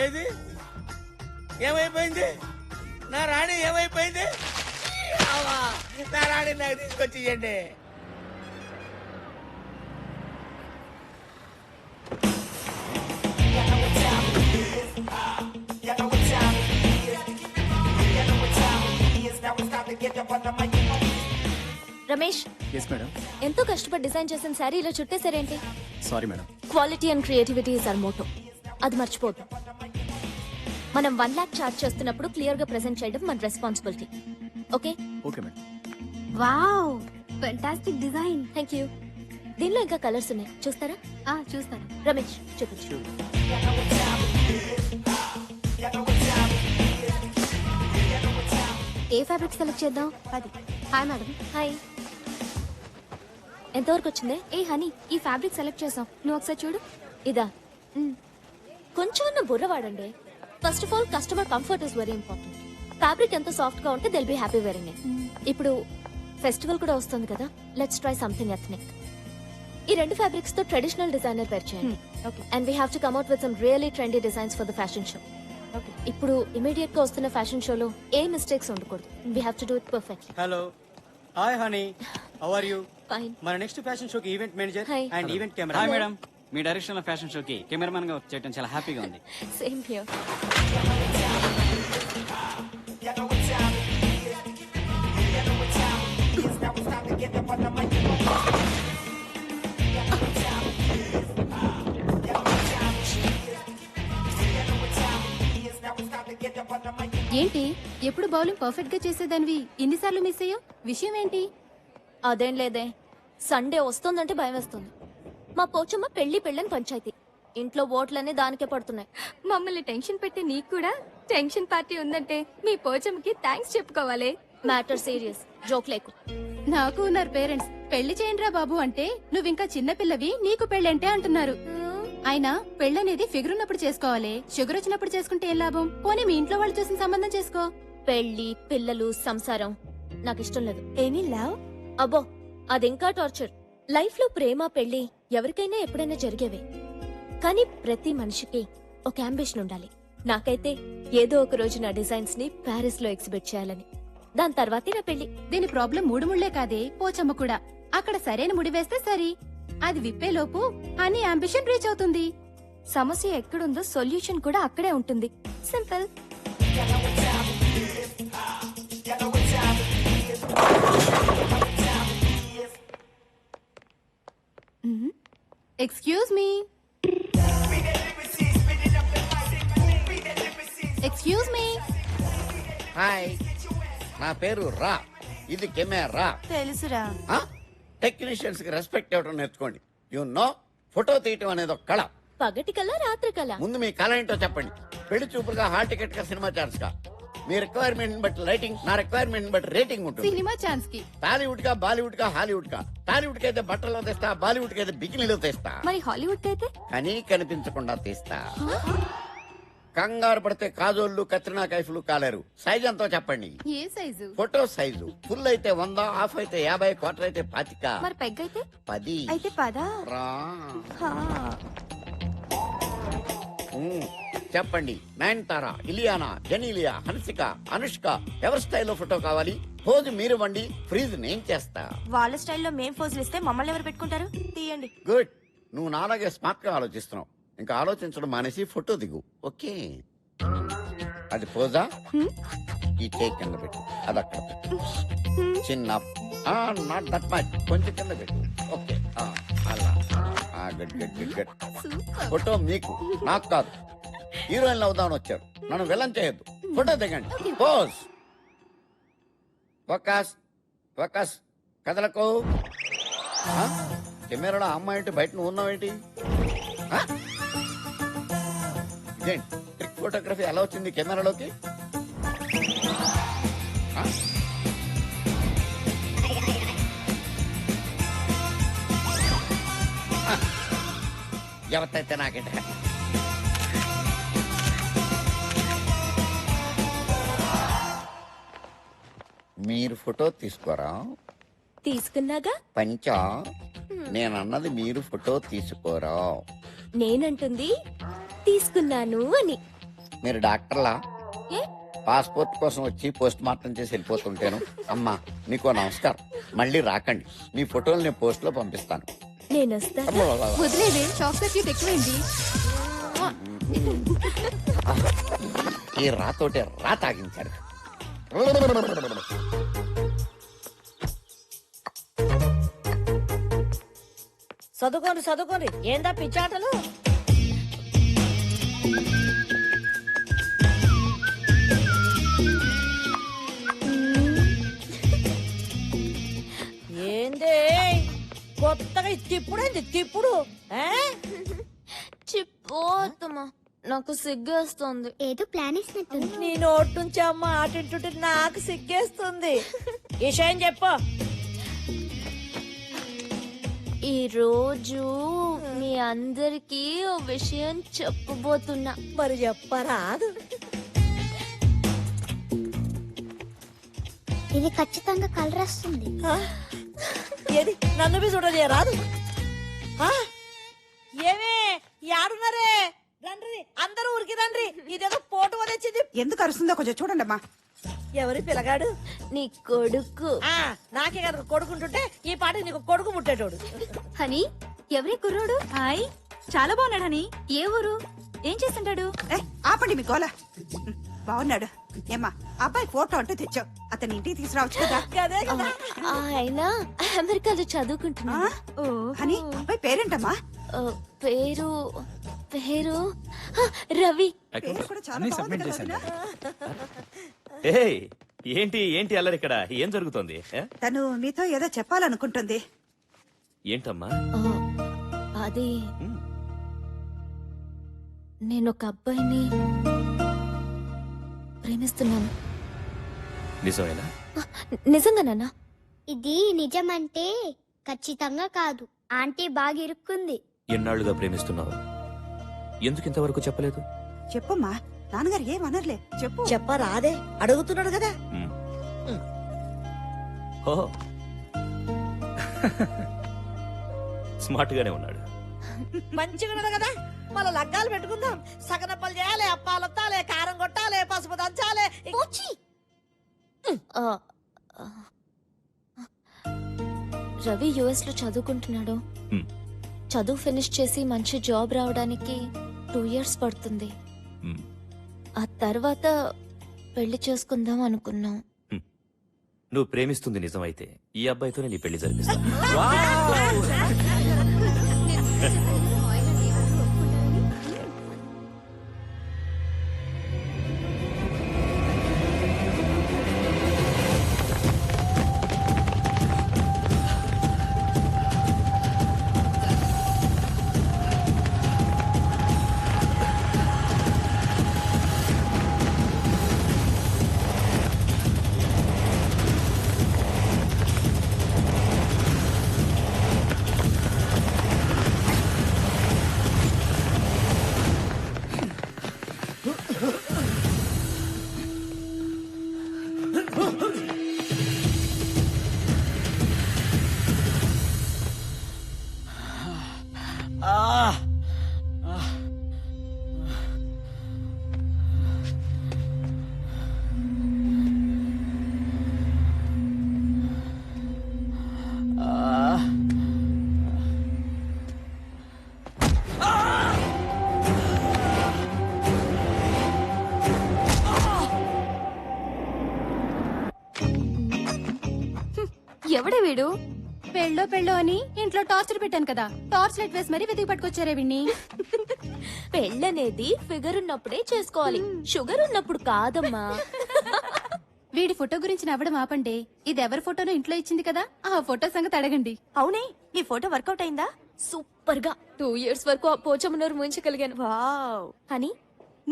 ఏది ఏమైపోయింది? నా రాణి ఏమైపోయింది? నా రాణి నాకు తీసుకొచ్చి ఇవ్వండి. Ramesh, yes madam. ఎంతో కష్టపడి డిజైన్ చేసిన శారీ ఇలా చుట్టేసారేంటి? Sorry madam. Quality and creativity is our motto. అది మర్చిపోద్దు. మనం 1 lakh చార్జ్ చేస్తున్నప్పుడు క్లియర్ గా ప్రెజెంట్ చేయడం మన responsibility. Okay? Okay madam. Wow, fantastic design. Thank you. దీనిలో ఇంకా కలర్స్ ఉన్నాయి, చూస్తారా? చూస్తాను. రమేష్, చూపించు. ఏ ఫ్యాబ్రిక్ సెలెక్ట్ చేద్దాం? అది. Hi madam. హాయ్. ఎంతవరకు వచ్చింది? ఏ హనీ, ఈ ఫ్యాబ్రిక్ సెలెక్ట్ చేసాం, నువ్వు ఒకసారి చూడు. ఇదా? కొంచెం బుర్ర వాడండి. First of all customer comfort is very important. Fabric ఎంత సాఫ్ట్ గా ఉంటే they'll be happy wearing it. ఇప్పుడు ఫెస్టివల్ కూడా వస్తుంది కదా, లెట్స్ ట్రై సంథింగ్ ఎథ్నిక్. ఈ రెండు ఫ్యాబ్రిక్స్ తో ట్రెడిషనల్ డిజైనర్ పేర్ చేయండి. And we have to come out with some really trendy designs for the fashion show. ఇప్పుడు ఇమీడియట్ గా వస్తున్న ఫ్యాషన్ షోలో ఏ మిస్టేక్స్ ఉండకూడదు. We have to do it perfectly. Hello, hi honey, how are you? Fine. మన next fashion షోకి event manager Hi. And event camera. Hi madam, మీ direction లో ఫ్యాషన్ షోకి కెమెరామన్ గా వర్క్ చేయడం చాలా హ్యాపీగా ఉంది. Same here. ఏంటి ఎప్పుడు బౌలింగ్ పర్ఫెక్ట్ గా చేసేదానివి ఇన్నిసార్లు మిస్ అయ్యో? విషయం ఏంటి? అదేం లేదే, సండే వస్తుందంటే భయం వేస్తుంది. మా పోచమ్మ పెళ్లిని పంచాయతీ. ఇంట్లో ఓట్లన్నీ దానికే పడుతున్నాయి. మమ్మల్ని టెన్షన్ పెట్టి నీకు కూడా టెన్షన్ పార్టీ ఉందంటే మీ పోచమ్మకి థ్యాంక్స్ చెప్పుకోవాలి. మ్యాటర్ సీరియస్, జోక్ లేకు. నాకు ఉన్నారు పేరెంట్స్, పెళ్లి చేయండిరా బాబు అంటే నువ్వింకా చిన్న పిల్లవి, నీకు పెళ్ళంటే అంటున్నారు. అయినా పెళ్ళనేది ఫిగర్ ఉన్నప్పుడు చేసుకోవాలి, షుగర్ వచ్చినప్పుడు చేసుకుంటే ఏం లాభం? పోనీ మీ ఇంట్లో వాళ్ళు చూసిన సంబంధం చేసుకో. పెళ్లి, పిల్లలు, సంసారం నాకు ఇష్టం లేదు. ఏమీ లవ్? అబ్బో, అదింకా టార్చర్. లైఫ్ లో ప్రేమ, పెళ్లి ఎవరికైనా ఎప్పుడైనా జరిగేవే. కానీ ప్రతి మనిషికి ఒక అంబిషన్ ఉండాలి. నాకైతే ఏదో ఒక రోజు నా డిజైన్స్ ని ప్యారిస్ లో ఎగ్జిబిట్ చేయాలని. దాని తర్వాతే నా పెళ్లి. దీని ప్రాబ్లం 3 ముళ్లే కాదే, పోచమ్మ కూడా. అక్కడ సరైన ముడి వేస్తే సరి, అది విప్పేలోపు అని అంబిషన్ రీచ్ అవుతుంది. సమస్య ఎక్కడుందో సొల్యూషన్ కూడా అక్కడే ఉంటుంది. Simple. Excuse me, excuse me. Hi, నా పేరు రా. ఇది కెమెరా. తెలుసురా. టెక్నీషియన్స్ కి రెస్పెక్ట్ ఇవ్వడం నేర్చుకోండి. యు నో, ఫోటో తీయటం అనేది ఒక కళ. పగటి కళ, రాత్రి కళ. ముందు మీ కళ ఏంటో చెప్పండి. పెళ్లి చూపులుగా, హాల్ టికెట్ గా, సినిమా ఛాన్స్ గా. మీ రిక్వైర్మెంట్ బట్టి లైటింగ్, నా రిక్వైర్మెంట్ బట్టి రేటింగ్ ఉంటుంది. సినిమా ఛాన్స్ కి టాలీవుడ్ గా, బాలీవుడ్ గా, హాలీవుడ్ గా. టాలీవుడ్ కి అయితే బట్టల్లో తెస్తా, బాలీవుడ్ కి అయితే బికినీలో తెస్తా. మరి హాలీవుడ్ అయితే? కానీ కనిపించకుండా తీస్తా. కంగారు పడితే కాజోళ్ళు, కత్రినా కైఫ్లు కాలేరు. సైజ్ ఎంతో చెప్పండి. ఏ సైజు? ఫోటో సైజు ఫుల్ అయితే 100, హాఫ్ అయితే 50, క్వార్టర్ అయితే 25. మరి పెగ్ అయితే? 10. అయితే 10. రా. చెప్పండి. నయనతార, ఇలియానా, జెనీలియా, హన్సిక, అనుష్క ఎవరి స్టైల్లో ఫోటో కావాలి? పోజు మీరు వండి, ఫ్రీజ్ నేను చేస్తా. వాళ్ళ స్టైల్లో మేం ఫోజులు ఇస్తే మమ్మల్ని ఎవరు పెట్టుకుంటారు? తీయండి. గుడ్. నువ్వు నాలాగే స్మార్ట్ గా ఆలోచిస్తున్నావు. ఇంకా ఆలోచించడం మానేసి ఫోటో దిగు. ఓకే, అది పోజా? ఈ టేక్ కింద పెట్టు, అది అక్కడ పెట్టు. చిన్న, నాట్ దట్ మచ్, కొంచెం కింద పెట్టు. ఓకే, అలా. Good good good good. Photo మీకు, నాకు కాదు. హీరోయిన్లు అవుదామని వచ్చారు, నన్ను విలన్ చేయొద్దు. ఫోటో దిగండి. పోజ్. Focus, focus. కదలకు. కెమెరాలో అమ్మాయి ఏంటి, బయట నువ్వు ఉన్నావేంటి? ఇదేంటి ట్రిక్ ఫోటోగ్రఫీ ఎలా వచ్చింది కెమెరాలోకి? ఎవరైతే నాకంటే మీరు ఫోటో తీసుకోరా? తీసుకున్నాగా. పంచా, నేనన్నది మీరు ఫోటో తీసుకోరా. నేనంటుంది తీసుకున్నాను అని. మీరు డాక్టర్లా? ఏ? పాస్పోర్ట్ కోసం వచ్చి పోస్ట్ మార్టం చేసి వెళ్ళిపోతుంటాను. అమ్మా మీకు నమస్కారం. మళ్ళీ రాకండి. మీ ఫోటోలు నేను పోస్ట్ లో పంపిస్తాను. నేను వస్తా. వదిలేవే, షాక్ సర్క్యూట్ ఎక్కువైంది. ఈ రాతోటే రా తాగించాడు. చదువుకోండి చదువుకోండి, ఏందా పిచ్చాటలు? ఏందే కొత్తగా ఈ తిప్పుడేంది తిప్పుడు? ఆ? చిపోతమ్మా, నాకు సిగ్గేస్తుంది. ఏదో ప్లాన్ వేసినట్టుంది. నీ నోటి నుంచి అమ్మ ఆటింటుంటే నాకు సిగ్గేస్తుంది. విషయం చెప్పు. ఈ రోజు మీ అందరికి ఓ విషయం చెప్పబోతున్నా. మరి చెప్పరాదు. ఇది ఖచ్చితంగా కలర్ వస్తుంది. ఆ? ఏది నన్ను బి చూడలే రాదు. ఆ? ఏమే యాడున్నారే? రండ్రి అందరూ ఊరికి రండ్రి. ఇదేదో పోటు వదిలింది. ఎందుకు అరుస్తుందో కొంచెం చూడండి అమ్మా. ఎవరి పిల్లగాడు? నీ కొడుకు. నాకే కనుక కొడుకుంటుంటే ఈ పాట నీకు కొడుకు ముట్టేటోడు. హనీ, ఎవరి కుర్రోడు? హాయ్, చాలా బాగున్నాడు. హనీ, ఏ ఊరు? ఏం చేస్తుంటాడు? ఆపండి మీ గోల. బాగున్నాడు. ఏమ్మా అబ్బాయి ఫోటో అంటూ తెచ్చావు, అతని ఇంటికి తీసుకురావచ్చు కదా. అదే కదా. ఆయన అమెరికాలో చదువుకుంటున్నా. అని అబ్బాయి పేరేంటమ్మా? పేరు పేరు రవి. పేరు కూడా చాలా బాగుంది కదా వదినా? ఏయ్, ఏంటి ఏంటి అల్లరి ఇక్కడ? ఏం జరుగుతోంది? తను మీతో ఏదో చెప్పాలనుకుంటుంది. ఏంటమ్మా? అది నేను ఒక అబ్బాయిని ప్రేమిస్తున్నాను. నిజమేనా? నిజంగానన్నా? ఇది నిజమంటే ఖచ్చితంగా కాదు. ఆంటీ బాగా ఇరుక్కుంది. ఎన్నాళ్లుగా ప్రేమిస్తున్నావు? ఎందుకు ఇంతవరకు చెప్పలేదు? చెప్పమ్మా, నాన్నగారు ఏమనర్లే, చెప్పు. చెప్పరాదే, అడుగుతున్నాడు కదా. ఓ స్మార్ట్ గానే ఉన్నాడు. మంచిగా ఉన్నాడు కదా. మళ్ళా లగ్గాలు పెట్టుకుందాం. సగనప్పలు చేయాలి, అప్పాలొత్తాలి, కారం కొట్టాలి, పసుపు దంచాలి. ఆ, ఆ. రవి యుఎస్ లో చదువుకుంటున్నాడు. హ్మ్. చదువు ఫినిష్ చేసి మంచి జాబ్ రావడానికి 2 years పడుతుంది. హ్మ్. ఆ తర్వాత పెళ్లి చేసుకుందాం అనుకున్నాం. నువ్వు ప్రేమిస్తుంది నిజమైతే ఈ అబ్బాయితోనే నీ పెళ్లి జరిపిస్తా. ఎవడే వీడు? పెళ్ళో అని ఇంట్లో టార్చర్ పెట్టాను కదా, టార్చ్ లైట్ వేసి మరీ వెతికి పట్టుకొచ్చారే విన్ని. పెళ్ళనేది ఫిగర్ ఉన్నప్పుడే చేసుకోవాలి, షుగర్ ఉన్నప్పుడు కాదమ్మా. వీడి ఫోటో గురించి నవ్వడం ఆపండి. ఇది ఎవరి ఫోటోనో ఇంట్లో ఇచ్చింది కదా, ఆ ఫోటో సంగతి అడగండి. అవునే, నీ ఫోటో వర్కౌట్ అయిందా? సూపర్ గా 2 years వరకు ఆ పోచమ్మనూరు ముంచగలిగాను. వావ్. అని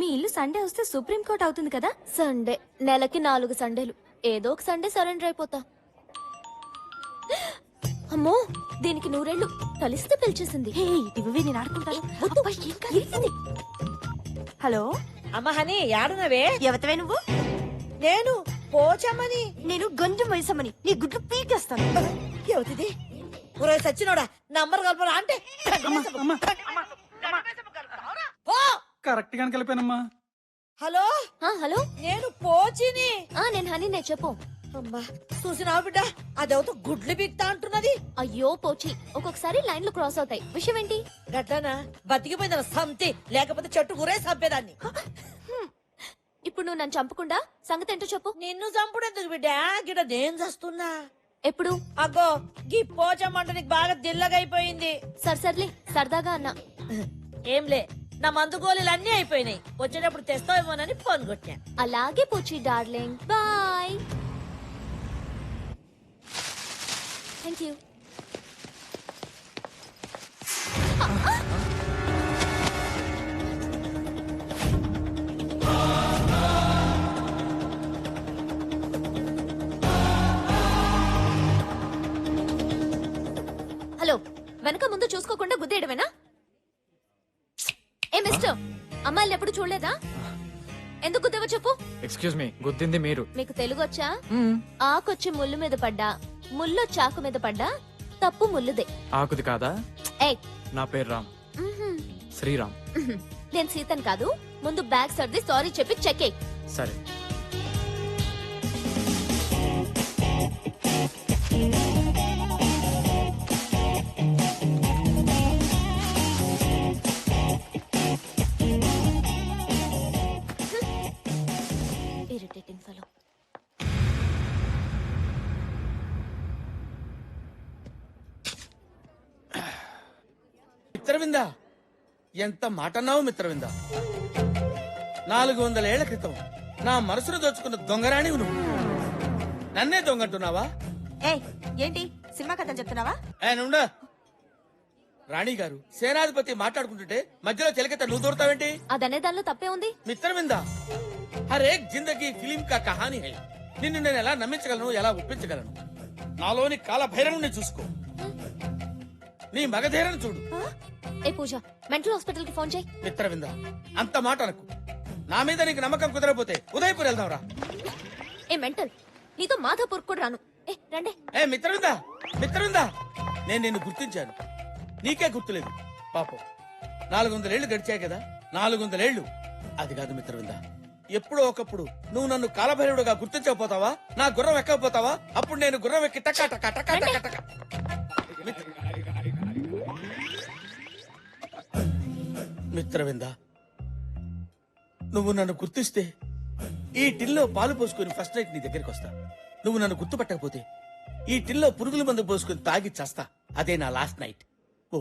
మీ ఇల్లు సండే వస్తే సుప్రీం కోర్ట్ అవుతుంది కదా. సండే నెలకి 4 సండేలు. ఏదో ఒక సండే సరెండర్ అయిపోతా. అమ్మో, దీనికి 100 ఏళ్ళు కలిస్తే పిలిచేసింది. ఇవి నేను ఆడుకుంటాను. హలో అమ్మ హని, యాడునవే? ఎవతవే నువ్వు? నేను పోచమ్మని. నేను గంజం వయసమ్మని, నీ గుడ్లు పీకేస్తాను. ఎవతిది? ఒరే సచ్చినోడా, నంబర్ కలపరా అంటే పో. కరెక్ట్ గా కలిపానమ్మా. హలో హలో నేను పోచిని. నేను హనీనే చెప్పు. అమ్మా చూసినావు బిడ్డ అదేవతో గుడ్లు బిక్తా అంటున్నది. అయ్యో పోచి, ఒక్కొక్కసారి లైన్లు క్రాస్ అవుతాయి. విషయం ఏంటి? గట్లనా బతికిపోయింది సంతి, లేకపోతే చెట్టు గురే చంపేదాన్ని. ఇప్పుడు నువ్వు నన్ను చంపకుండా సంగతి ఏంటో చెప్పు. నిన్ను చంపుడు ఎందుకు బిడ్డ, గిడ నేను చస్తున్నా. ఎప్పుడు? అగ్గో గీ పోచమ్మంట నీకు బాగా దిల్లగైపోయింది. సర్లే సరదాగా అన్నా. ఏంలే, నా మందు గోళీలు అన్ని అయిపోయినాయి. వచ్చేటప్పుడు తెస్తావేమోనని ఫోన్ కొట్టా. అలాగే పోచి darling, bye. Thank you. Hello, వెనక ముందు చూసుకోకుండా గుద్దేయడమేనా? ఏ మిస్టర్, అమ్మాయిలు ఎప్పుడు చూడలేదా? ఎందుకు గుద్దేవో చెప్పు. ఎక్స్క్యూజ్ మీ, గుద్దింది మీరు. మీకు తెలుగు వచ్చా? ఆకొచ్చి ముళ్ళు మీద పడ్డా, ముళ్ళు చాకు మీద పడ్డా, తప్పు ముళ్ళుదే. ఆకుది కాదా? ఏయ్, నా పేరు రామ్, మ్హూ. శ్రీరామ్. నేను సీతన్ కాదు. ముందు బ్యాగ్ సర్ది సారీ చెప్పి చెక్ ఎయ్. సరే. Irritating fellow. మిత్రవింద, ఎంత మాటన్నావు మిత్రవింద. 400 ఏళ్ల క్రితం నా మనసును దోచుకున్న దొంగరాణి నువ్వు నన్నే దొంగంటున్నావా? ఏంటి సినిమా కథ చెప్తున్నావా? నుండా రాణి గారు, సేనాధిపతి మాట్లాడుకుంటుంటే మధ్యలో చెలకెత్త నువ్వు దూరతావేంటి? అదనే దానిలో తప్పే ఉంది. మిత్రవింద, హరేక్ జిందగీ ఫిలిం కా కహానీ హై. నిన్ను నేను ఎలా నమ్మించగలను, ఎలా ఒప్పించగలను? నాలోని కాల భైరవుని చూసుకో, నీ మగధీరను చూడు. ఏ పూజ, మెంటల్ హాస్పిటల్ కి ఫోన్ చేయి. మిత్రవింద, అంత మాట అనకు. నా మీద నీకు నమ్మకం కుదరకపోతే ఉదయపూర్ వెళ్దాంరా. ఏ మెంటల్, నీతో మాధాపూర్ కూడా రాను. ఏ రండే. ఏ మిత్రవింద, మిత్రవింద, నేను నిన్ను గుర్తించాను, నీకే గుర్తులేదు. పాపం 400 ఏళ్లు గడిచాయి కదా. 400 ఏళ్లు అది కాదు మిత్రవింద. ఎప్పుడో ఒకప్పుడు నువ్వు నన్ను కాలభైరవుడుగా గుర్తించకపోతావా? నా గుర్రం ఎక్కకపోతావా? అప్పుడు నేను గుర్రం ఎక్కి టకా టకా టకా టకా టకా. మిత్రవింద, నువ్వు నన్ను గుర్తిస్తే ఈ టిల్లో పాలు పోసుకుని ఫస్ట్ నైట్ నీ దగ్గరికి వస్తా. నువ్వు నన్ను గుర్తుపట్టకపోతే ఈ టిల్లో పురుగుల మందు పోసుకుని తాగి చస్తా. అదే నా లాస్ట్ నైట్. ఓ